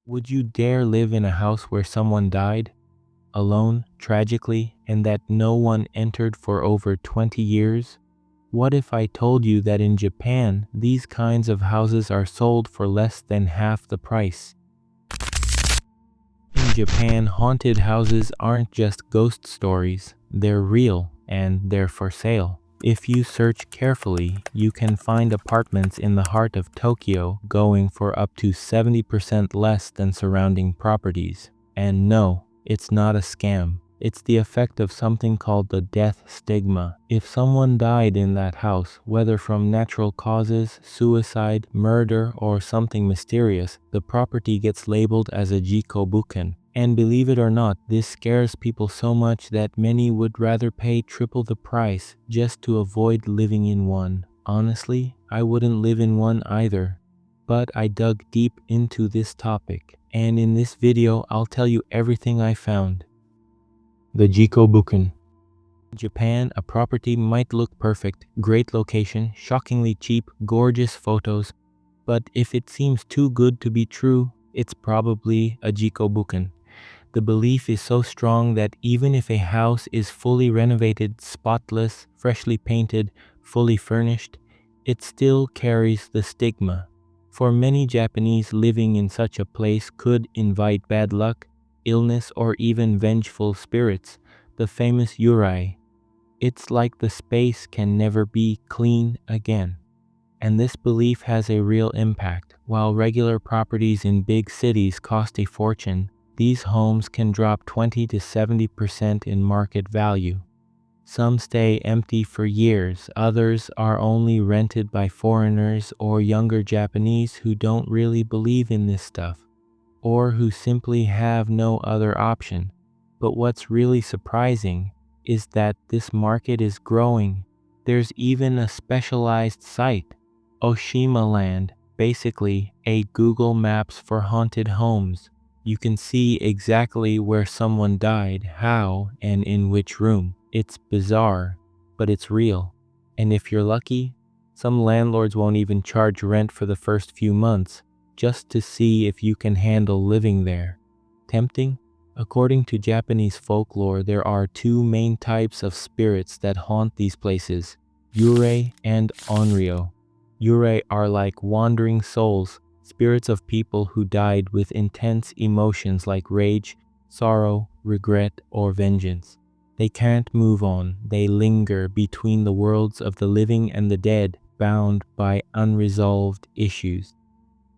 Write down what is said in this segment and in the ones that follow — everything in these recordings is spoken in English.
Would you dare live in a house where someone died, alone, tragically, and that no one entered for over 20 years? What if I told you that in Japan, these kinds of houses are sold for less than half the price? In Japan, haunted houses aren't just ghost stories, they're real and they're for sale. If you search carefully, you can find apartments in the heart of Tokyo going for up to 70% less than surrounding properties. And no, it's not a scam. It's the effect of something called the death stigma. If someone died in that house, whether from natural causes, suicide, murder, or something mysterious, the property gets labeled as a Jiko Bukken. And believe it or not, this scares people so much that many would rather pay triple the price just to avoid living in one. Honestly, I wouldn't live in one either. But I dug deep into this topic, and in this video I'll tell you everything I found. The Jiko Bukken. In Japan, a property might look perfect, great location, shockingly cheap, gorgeous photos, but if it seems too good to be true, it's probably a Jiko Bukken. The belief is so strong that even if a house is fully renovated, spotless, freshly painted, fully furnished, it still carries the stigma. For many Japanese, living in such a place could invite bad luck, illness, or even vengeful spirits, the famous yurei. It's like the space can never be clean again. And this belief has a real impact. While regular properties in big cities cost a fortune, these homes can drop 20 to 70% in market value. Some stay empty for years, others are only rented by foreigners or younger Japanese who don't really believe in this stuff, or who simply have no other option. But what's really surprising is that this market is growing. There's even a specialized site, Oshima Land, basically a Google Maps for haunted homes. You can see exactly where someone died, how, and in which room. It's bizarre, but it's real. And if you're lucky, some landlords won't even charge rent for the first few months, just to see if you can handle living there. Tempting? According to Japanese folklore, there are two main types of spirits that haunt these places, yurei and onryo. Yurei are like wandering souls, spirits of people who died with intense emotions like rage, sorrow, regret, or vengeance. They can't move on. They linger between the worlds of the living and the dead, bound by unresolved issues.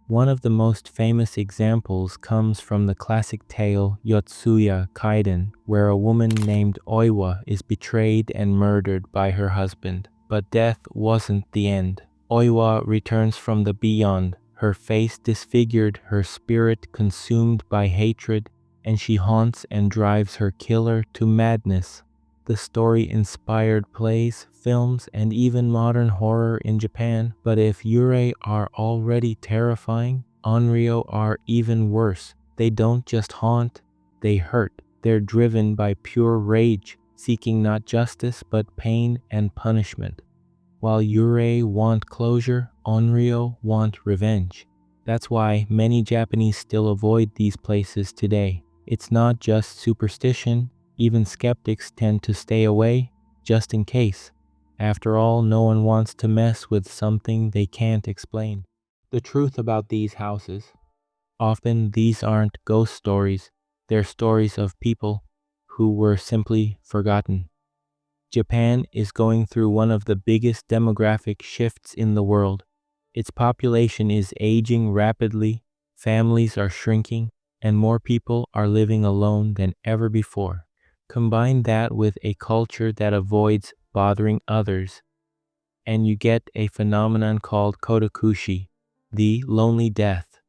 One of the most famous examples comes from the classic tale Yotsuya Kaiden, where a woman named Oiwa is betrayed and murdered by her husband. But death wasn't the end. Oiwa returns from the beyond, her face disfigured, her spirit consumed by hatred, and she haunts and drives her killer to madness. The story inspired plays, films, and even modern horror in Japan. But if yurei are already terrifying, onryo are even worse. They don't just haunt, they hurt. They're driven by pure rage, seeking not justice but pain and punishment. While yurei want closure, onryo want revenge. That's why many Japanese still avoid these places today. It's not just superstition. Even skeptics tend to stay away, just in case. After all, no one wants to mess with something they can't explain. The truth about these houses: often these aren't ghost stories, they're stories of people who were simply forgotten. Japan is going through one of the biggest demographic shifts in the world. Its population is aging rapidly, families are shrinking, and more people are living alone than ever before. Combine that with a culture that avoids bothering others, and you get a phenomenon called kodokushi, the lonely death.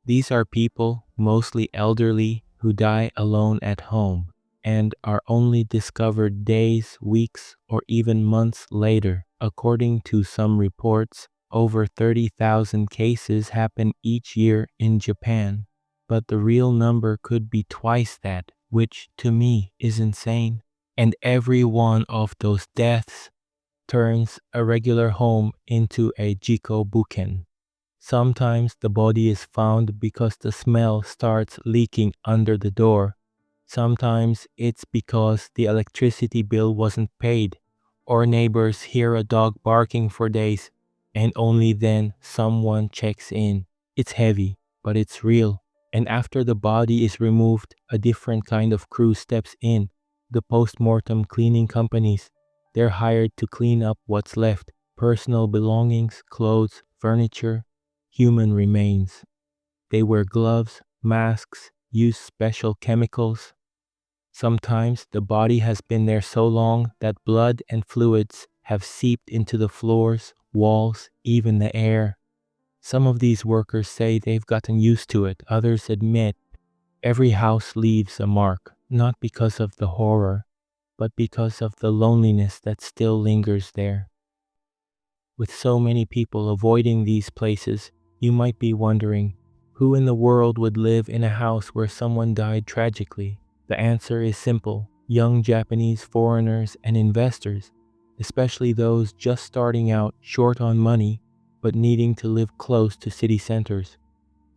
These are people, mostly elderly, who die alone at home and are only discovered days, weeks, or even months later. According to some reports, over 30,000 cases happen each year in Japan, but the real number could be twice that, which to me is insane. And every one of those deaths turns a regular home into a Jiko Bukken. Sometimes the body is found because the smell starts leaking under the door. Sometimes it's because the electricity bill wasn't paid, or neighbors hear a dog barking for days, and only then someone checks in. It's heavy, but it's real. And after the body is removed, a different kind of crew steps in, the post-mortem cleaning companies. They're hired to clean up what's left: personal belongings, clothes, furniture, human remains. They wear gloves, masks, use special chemicals. Sometimes the body has been there so long that blood and fluids have seeped into the floors, walls, even the air. Some of these workers say they've gotten used to it. Others admit every house leaves a mark, not because of the horror, but because of the loneliness that still lingers there. With so many people avoiding these places, you might be wondering, who in the world would live in a house where someone died tragically? The answer is simple: young Japanese foreigners and investors, especially those just starting out, short on money, but needing to live close to city centers.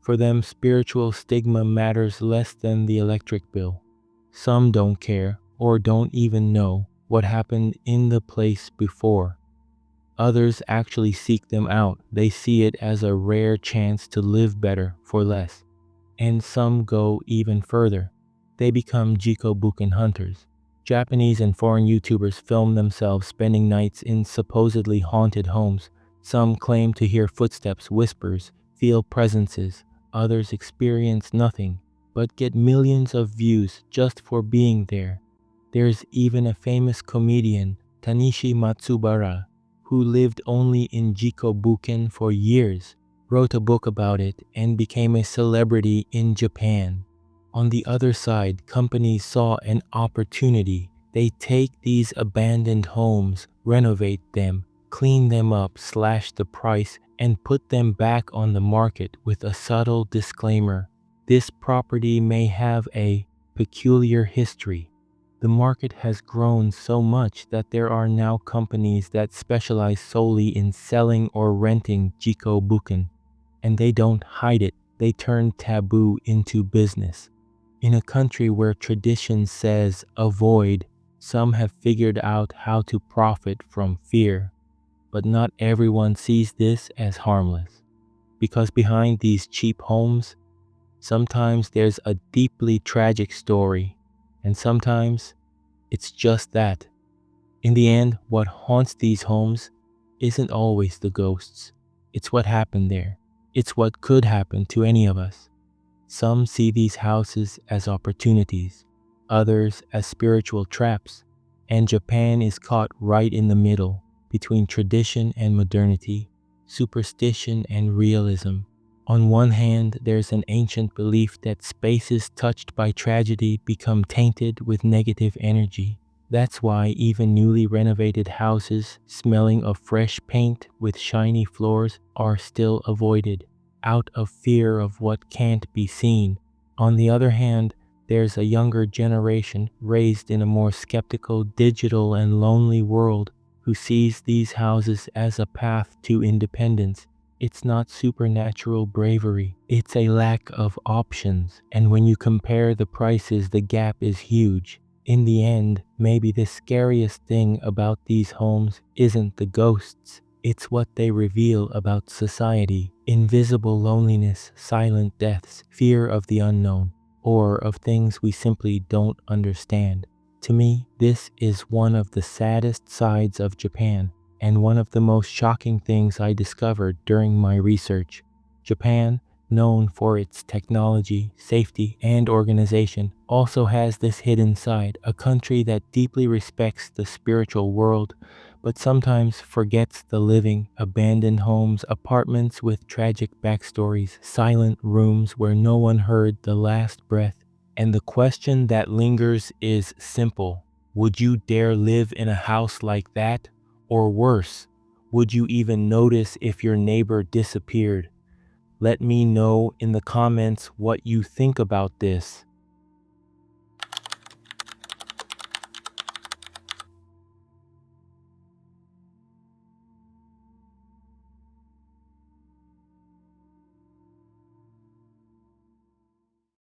For them, spiritual stigma matters less than the electric bill. Some don't care or don't even know what happened in the place before. Others actually seek them out. They see it as a rare chance to live better for less. And some go even further. They become Jiko Bukken hunters. Japanese and foreign YouTubers film themselves spending nights in supposedly haunted homes. Some claim to hear footsteps, whispers, feel presences. Others experience nothing, but get millions of views just for being there. There's even a famous comedian, Tanishi Matsubara, who lived only in Jiko Bukken for years, wrote a book about it, and became a celebrity in Japan. On the other side, companies saw an opportunity. They take these abandoned homes, renovate them, clean them up, slash the price, and put them back on the market with a subtle disclaimer: this property may have a peculiar history. The market has grown so much that there are now companies that specialize solely in selling or renting Jiko Bukken. And they don't hide it, they turn taboo into business. In a country where tradition says avoid, some have figured out how to profit from fear. But not everyone sees this as harmless. Because behind these cheap homes, sometimes there's a deeply tragic story, and sometimes it's just that. In the end, what haunts these homes isn't always the ghosts. It's what happened there. It's what could happen to any of us. Some see these houses as opportunities, others as spiritual traps, and Japan is caught right in the middle, between tradition and modernity, superstition and realism. On one hand, there's an ancient belief that spaces touched by tragedy become tainted with negative energy. That's why even newly renovated houses smelling of fresh paint with shiny floors are still avoided, out of fear of what can't be seen. On the other hand, there's a younger generation raised in a more skeptical, digital, and lonely world who sees these houses as a path to independence. It's not supernatural bravery, it's a lack of options. And when you compare the prices, the gap is huge. In the end, maybe the scariest thing about these homes isn't the ghosts, it's what they reveal about society: invisible loneliness, silent deaths, fear of the unknown, or of things we simply don't understand. To me, this is one of the saddest sides of Japan, and one of the most shocking things I discovered during my research. Japan, known for its technology, safety, and organization, also has this hidden side: a country that deeply respects the spiritual world, but sometimes forgets the living. Abandoned homes, apartments with tragic backstories, silent rooms where no one heard the last breath. And the question that lingers is simple: would you dare live in a house like that? Or worse, would you even notice if your neighbor disappeared? Let me know in the comments what you think about this.